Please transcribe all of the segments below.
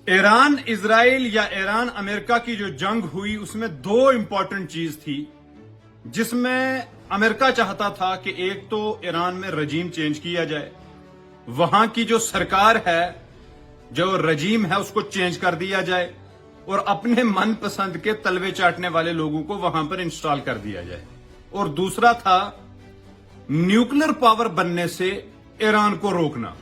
Iran Israel या Iran America की जो जंग हुई उसमें दो इंपॉर्टेंट चीज थी जिसमें अमेरिका चाहता था कि एक तो ईरान में रजीम चेंज किया जाए, वहां की जो सरकार है, जो रजीम है उसको चेंज कर दिया जाए और अपने मनपसंद के तलवे चाटने वाले लोगों को वहां पर इंस्टॉल कर दिया जाए। और दूसरा था न्यूक्लियर पावर बनने से ईरान को रोकना।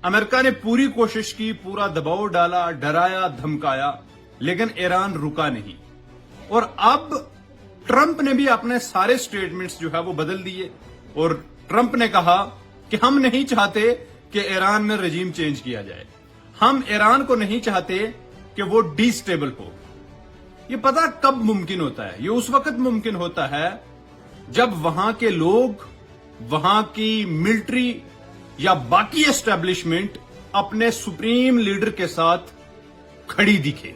अमेरिका ने पूरी कोशिश की, पूरा दबाव डाला, डराया, धमकाया, लेकिन ईरान रुका नहीं। और अब ट्रंप ने भी अपने सारे स्टेटमेंट्स जो है वो बदल दिए और ट्रंप ने कहा कि हम नहीं चाहते कि ईरान में रजीम चेंज किया जाए, हम ईरान को नहीं चाहते कि वो डिस्टेबल हो। ये पता कब मुमकिन होता है? ये उस वक्त मुमकिन होता है जब वहां के लोग, वहां की मिलिट्री या बाकी एस्टेब्लिशमेंट अपने सुप्रीम लीडर के साथ खड़ी दिखे।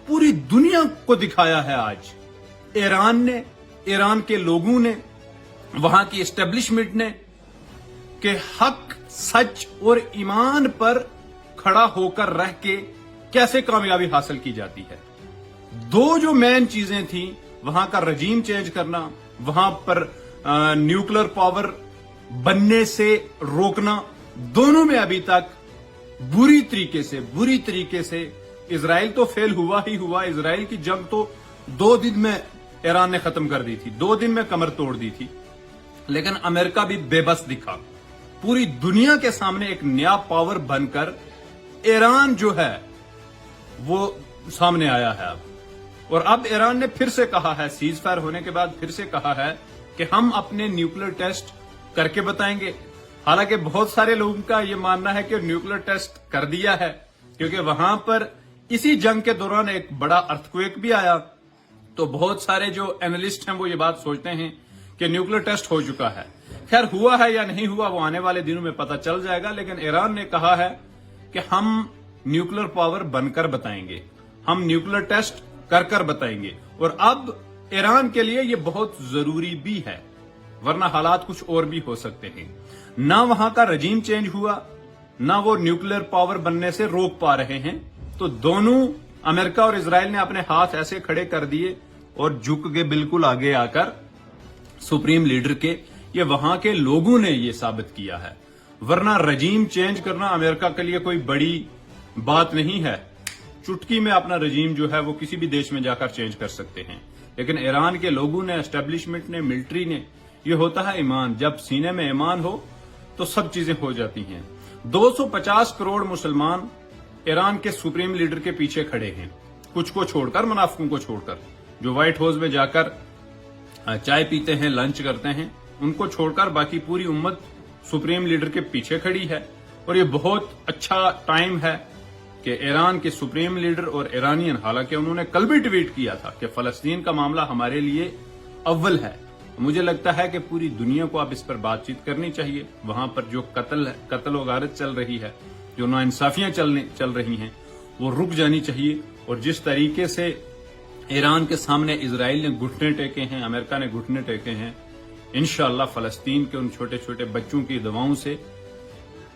पूरी दुनिया को दिखाया है आज ईरान ने, ईरान के लोगों ने, वहां की एस्टेब्लिशमेंट ने कि हक, सच और ईमान पर खड़ा होकर रह के कैसे कामयाबी हासिल की जाती है। दो जो मेन चीजें थी, वहां का रजीम चेंज करना, वहां पर न्यूक्लियर पावर बनने से रोकना, दोनों में अभी तक बुरी तरीके से इजराइल तो फेल हुआ ही हुआ। इजराइल की जंग तो 2 दिन में ईरान ने खत्म कर दी थी, 2 दिन में कमर तोड़ दी थी। लेकिन अमेरिका भी बेबस दिखा। पूरी दुनिया के सामने एक नया पावर बनकर ईरान जो है वो सामने आया है अब। और अब ईरान ने फिर से कहा है, सीज फायर होने के बाद फिर से कहा है कि हम अपने न्यूक्लियर टेस्ट करके बताएंगे। हालांकि बहुत सारे लोगों का यह मानना है कि न्यूक्लियर टेस्ट कर दिया है, क्योंकि वहां पर इसी जंग के दौरान एक बड़ा अर्थक्वेक भी आया। तो बहुत सारे जो एनालिस्ट हैं वो ये बात सोचते हैं कि न्यूक्लियर टेस्ट हो चुका है। खैर, हुआ है या नहीं हुआ वो आने वाले दिनों में पता चल जाएगा। लेकिन ईरान ने कहा है कि हम न्यूक्लियर पावर बनकर बताएंगे, हम न्यूक्लियर टेस्ट कर बताएंगे। और अब ईरान के लिए ये बहुत जरूरी भी है, वरना हालात कुछ और भी हो सकते हैं। ना वहां का रजीम चेंज हुआ, ना वो न्यूक्लियर पावर बनने से रोक पा रहे हैं। तो दोनों, अमेरिका और इजराइल ने अपने हाथ ऐसे खड़े कर दिए और झुक के बिल्कुल आगे आकर सुप्रीम लीडर के, ये वहां के लोगों ने ये साबित किया है। वरना रजीम चेंज करना अमेरिका के लिए कोई बड़ी बात नहीं है। चुटकी में अपना रजीम जो है वो किसी भी देश में जाकर चेंज कर सकते हैं। लेकिन ईरान के लोगों ने, एस्टेब्लिशमेंट ने, मिलिट्री ने, ये होता है ईमान। जब सीने में ईमान हो तो सब चीजें हो जाती हैं। 250 करोड़ मुसलमान ईरान के सुप्रीम लीडर के पीछे खड़े हैं, कुछ को छोड़कर, मुनाफिकों को छोड़कर, जो व्हाइट हाउस में जाकर चाय पीते हैं, लंच करते हैं, उनको छोड़कर बाकी पूरी उम्मत सुप्रीम लीडर के पीछे खड़ी है। और ये बहुत अच्छा टाइम है कि ईरान के सुप्रीम लीडर और ईरानियन, हालांकि उन्होंने कल भी ट्वीट किया था कि फलस्तीन का मामला हमारे लिए अव्वल है। मुझे लगता है कि पूरी दुनिया को अब इस पर बातचीत करनी चाहिए। वहां पर जो कत्ल व गारत चल रही है, जो नाइंसाफियां चल रही हैं, वो रुक जानी चाहिए। और जिस तरीके से ईरान के सामने इजराइल ने घुटने टेके हैं, अमेरिका ने घुटने टेके हैं, इंशाअल्लाह फलस्तीन के उन छोटे छोटे बच्चों की दवाओं से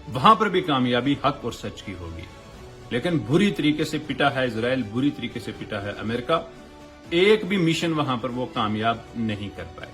वहां पर भी कामयाबी हक और सच की होगी। लेकिन बुरी तरीके से पिटा है इजराइल, बुरी तरीके से पिटा है अमेरिका। एक भी मिशन वहां पर वो कामयाब नहीं कर पाए।